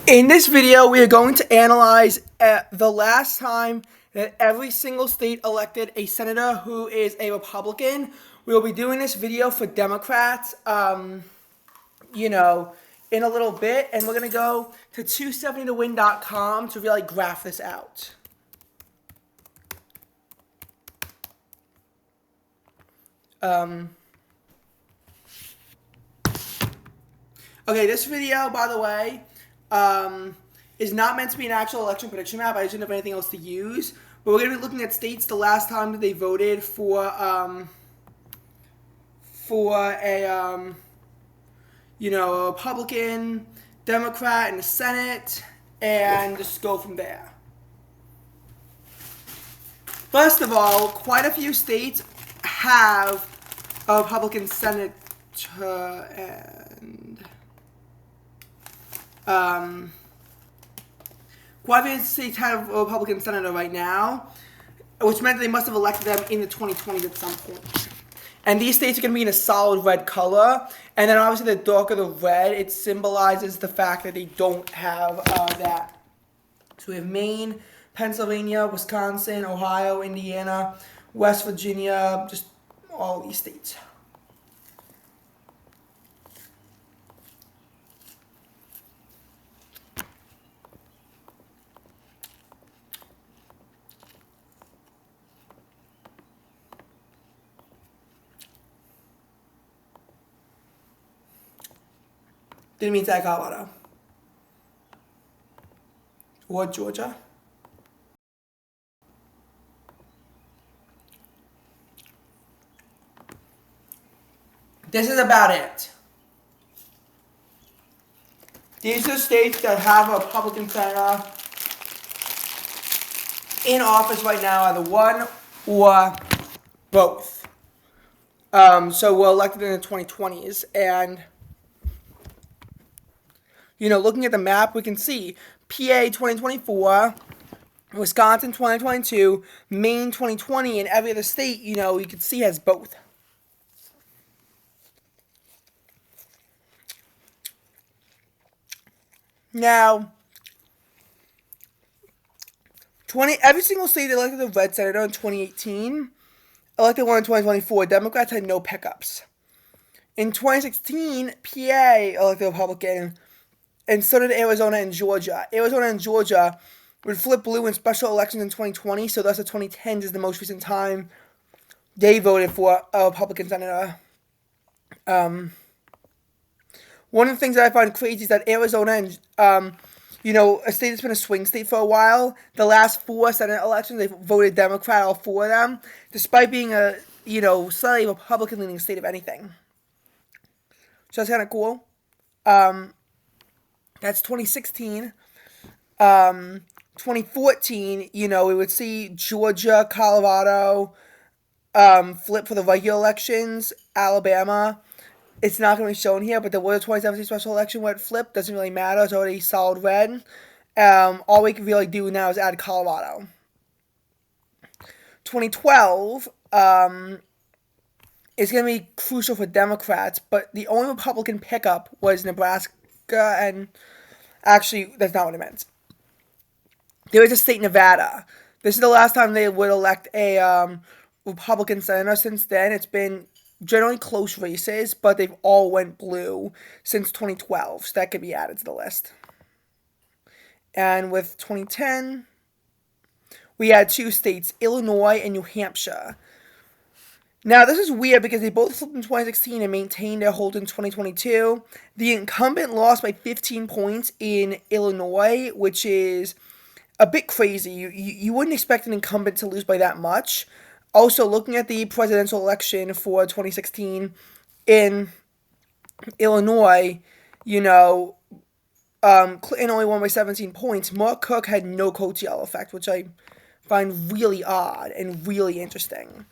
In this video, we are going to analyze the last time that every single state elected a senator who is a Republican. We will be doing this video for Democrats, in a little bit, and we're going to go to 270towin.com to really graph this out. Okay, this video, by the way, is not meant to be an actual election prediction map. I just didn't have anything else to use. But we're going to be looking at states the last time that they voted for a Republican, Democrat in the Senate, and just go from there. First of all, quite a few states have a Republican senator, and quite a few states have a Republican senator right now, which meant they must have elected them in the 2020s at some point. And these states are going to be in a solid red color. And then obviously the darker the red, it symbolizes the fact that they don't have that. So we have Maine, Pennsylvania, Wisconsin, Ohio, Indiana, West Virginia, just all these states. Didn't mean to say Colorado. Or Georgia. This is about it. These are states that have a Republican senator in office right now, either one or both. So we're elected in the 2020s, and looking at the map, we can see PA 2024, Wisconsin 2022, Maine 2020, and every other state, you can see has both. Now, every single state elected a red senator in 2018, elected one in 2024. Democrats had no pickups. In 2016, PA elected a Republican, and so did Arizona and Georgia. Arizona and Georgia would flip blue in special elections in 2020, so thus the 2010s is the most recent time they voted for a Republican senator. One of the things that I find crazy is that Arizona and, a state that's been a swing state for a while, the last 4 Senate elections, they voted Democrat, all 4 of them, despite being a, slightly Republican-leaning state, if anything. So that's kind of cool. That's 2016. 2014, we would see Georgia, Colorado flip for the regular elections, Alabama. It's not going to be shown here, but there was a 2017 special election where it flipped. Doesn't really matter. It's already solid red. All we can really do now is add Colorado. 2012 is going to be crucial for Democrats, but the only Republican pickup was Nebraska, and actually, that's not what it meant. There is a state, Nevada. This is the last time they would elect a Republican senator. Since then, it's been generally close races, but they've all went blue since 2012, so that could be added to the list. And with 2010, we had 2 states, Illinois and New Hampshire. Now, this is weird because they both flipped in 2016 and maintained their hold in 2022. The incumbent lost by 15 points in Illinois, which is a bit crazy. You wouldn't expect an incumbent to lose by that much. Also, looking at the presidential election for 2016 in Illinois, Clinton only won by 17 points. Mark Cook had no coattail effect, which I find really odd and really interesting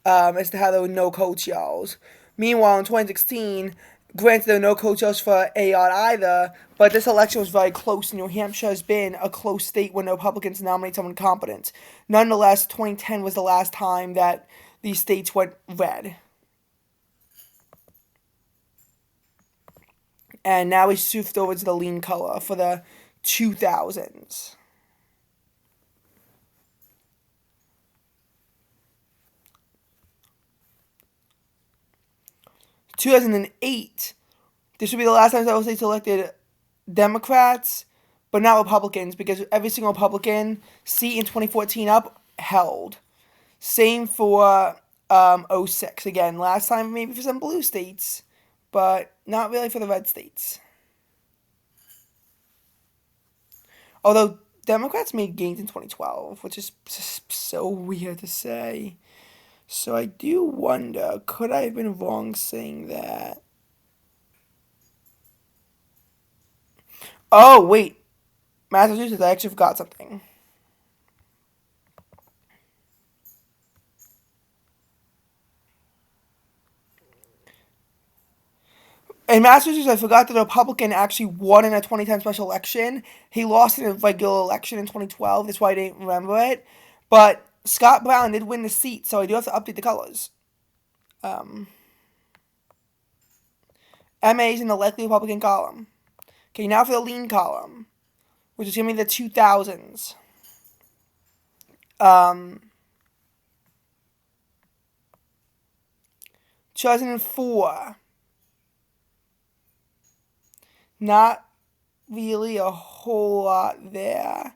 as to how there were no coattails. Meanwhile, in 2016, granted, there were no coattails for Ayotte either, but this election was very close. New Hampshire has been a close state when the Republicans nominate someone competent. Nonetheless, 2010 was the last time that these states went red. And now we shift over to the lean color for the 2000s. 2008. This would be the last time several states elected Democrats, but not Republicans, because every single Republican seat in 2014 up held. Same for 06. Again, last time maybe for some blue states, but not really for the red states. Although Democrats made gains in 2012, which is so weird to say. So I do wonder, could I have been wrong saying that? Oh, wait. Massachusetts, I actually forgot something. In Massachusetts, I forgot that the Republican actually won in a 2010 special election. He lost in a regular election in 2012. That's why I didn't remember it. But Scott Brown did win the seat, so I do have to update the colors. MA is in the likely Republican column. Okay, now for the lean column, which is going to be the 2000s. 2004. Not really a whole lot there.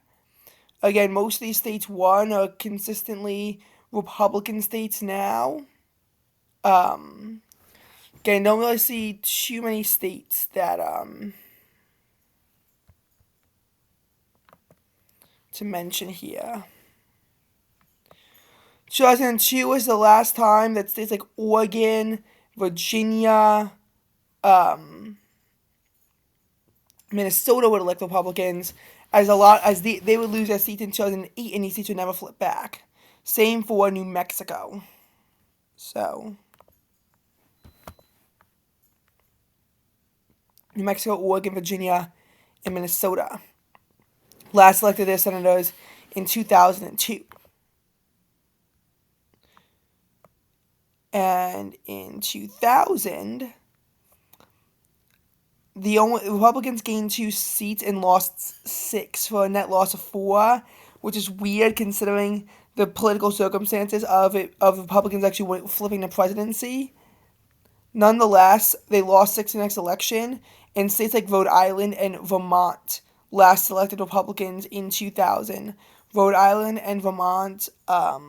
Again, most of these states won are consistently Republican states now. Again, don't really see too many states that to mention here. 2002 was the last time that states like Oregon, Virginia, Minnesota would elect Republicans, as they would lose their seats in 2008, and these seats would never flip back. Same for New Mexico. So, New Mexico, Oregon, Virginia, and Minnesota last elected their senators in 2002. And in 2000, the only Republicans gained 2 seats and lost 6 for a net loss of 4, which is weird considering the political circumstances of Republicans actually flipping the presidency. Nonetheless, they lost 6 in the next election, and states like Rhode Island and Vermont last elected Republicans in 2000. Rhode Island and Vermont. I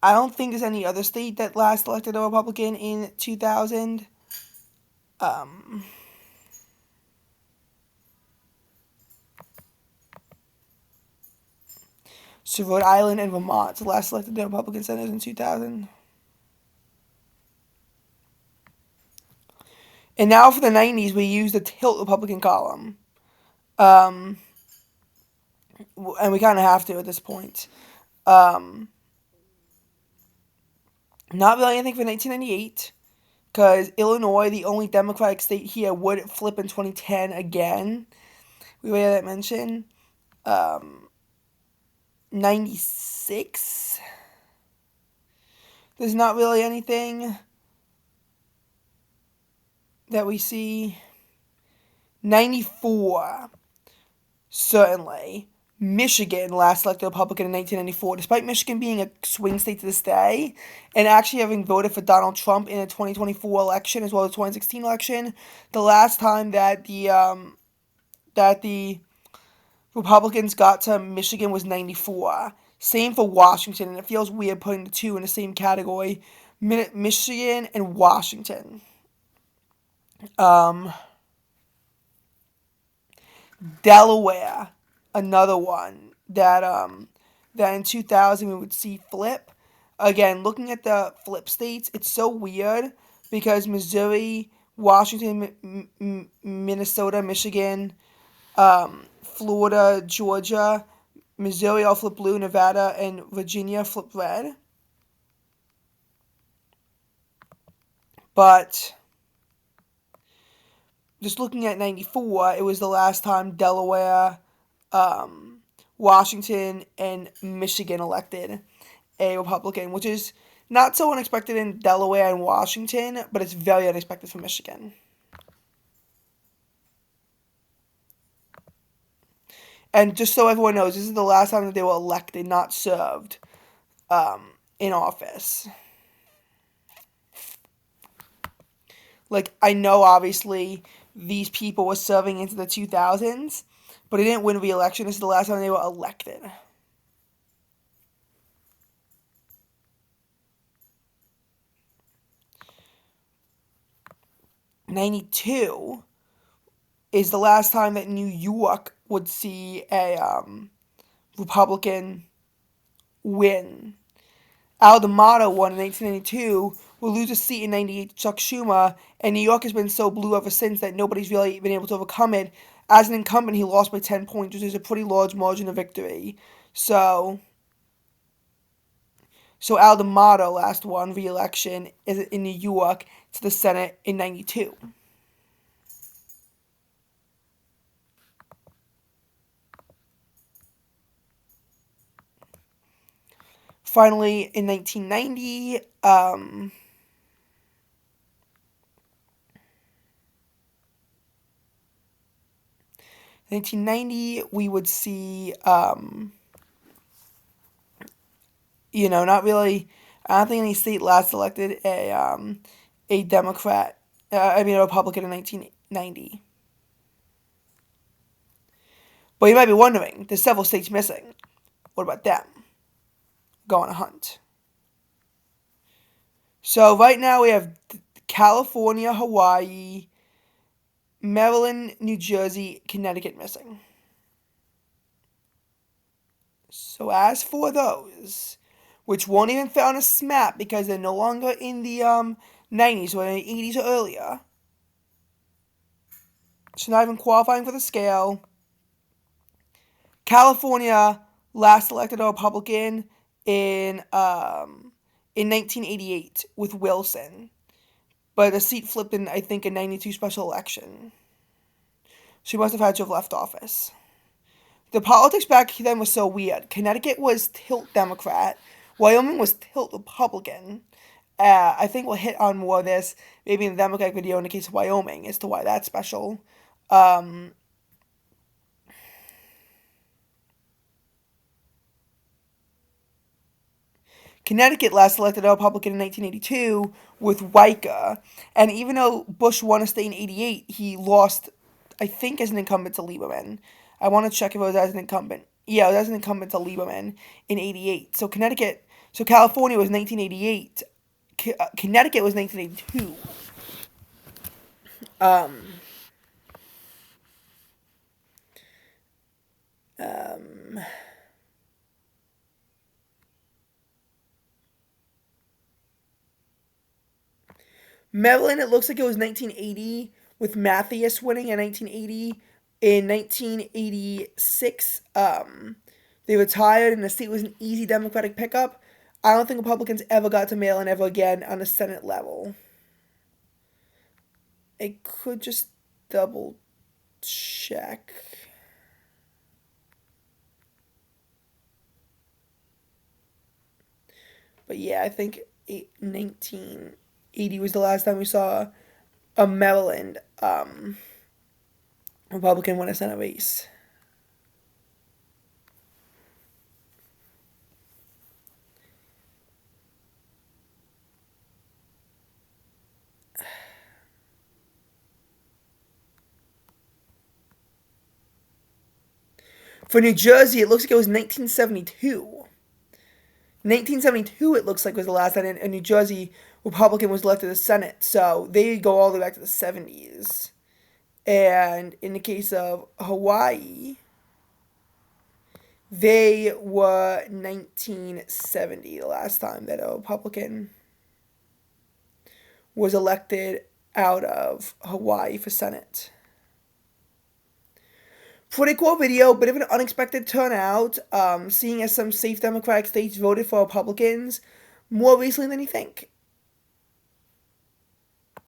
don't think there's any other state that last elected a Republican in 2000. So Rhode Island and Vermont last elected the Republican senators in 2000. And now for the 90s, we use the tilt Republican column. And we kind of have to at this point. Not really anything for 1998, because Illinois, the only Democratic state here, would flip in 2010 again. We made that mention. 96. There's not really anything that we see. 94. Certainly. Michigan last elected Republican in 1994, despite Michigan being a swing state to this day, and actually having voted for Donald Trump in the 2024 election as well as the 2016 election. The last time that the Republicans got to Michigan was 94. Same for Washington, and it feels weird putting the two in the same category. Michigan and Washington. Delaware, another one that in 2000 we would see flip. Again, looking at the flip states, it's so weird because Missouri, Washington, Minnesota, Michigan, Florida, Georgia, Missouri all flip blue, Nevada, and Virginia flip red. But just looking at 94, it was the last time Delaware, Washington, and Michigan elected a Republican, which is not so unexpected in Delaware and Washington, but it's very unexpected for Michigan. And just so everyone knows, this is the last time that they were elected, not served in office. Like, I know, obviously, these people were serving into the 2000s, but they didn't win re-election. This is the last time they were elected. '92 is the last time that New York would see a Republican win. Al D'Amato won in 1992, will lose a seat in '98 to Chuck Schumer, and New York has been so blue ever since that nobody's really been able to overcome it. As an incumbent, he lost by 10 points, which is a pretty large margin of victory. So Al D'Amato last won re-election in New York to the Senate in '92. Finally, in 1990, 1990, we would see, not really. I don't think any state last elected a Democrat. A Republican in 1990. But you might be wondering, there's several states missing. What about them? Go on a hunt. So right now we have California, Hawaii, Maryland, New Jersey, Connecticut missing. So as for those, which won't even fit on a SMAP because they're no longer in the 90s or in the 80s or earlier, so not even qualifying for the scale. California last elected a Republican in 1988 with Wilson, but the seat flipped in, I think, a '92 special election. She must have had to have left office. The politics back then was so weird. Connecticut was tilt Democrat. Wyoming was tilt Republican. I think we'll hit on more of this maybe in the Democratic video in the case of Wyoming as to why that's special. Connecticut last elected a Republican in 1982 with Weicker. And even though Bush won a state in '88, he lost, I think, as an incumbent to Lieberman. I want to check if it was as an incumbent. Yeah, it was as an incumbent to Lieberman in '88. So California was 1988. Connecticut was 1982. Maryland, it looks like it was 1980 with Mathias winning in 1980. In 1986, they retired and the state was an easy Democratic pickup. I don't think Republicans ever got to Maryland ever again on the Senate level. I could just double check. But yeah, I think 1980 was the last time we saw a Maryland Republican win a Senate race. For New Jersey, it looks like it was 1972. 1972, it looks like, was the last time a New Jersey Republican was elected to the Senate. So they go all the way back to the 70s. And in the case of Hawaii, they were 1970, the last time that a Republican was elected out of Hawaii for Senate. Pretty cool video, bit of an unexpected turnout, seeing as some safe Democratic states voted for Republicans more recently than you think.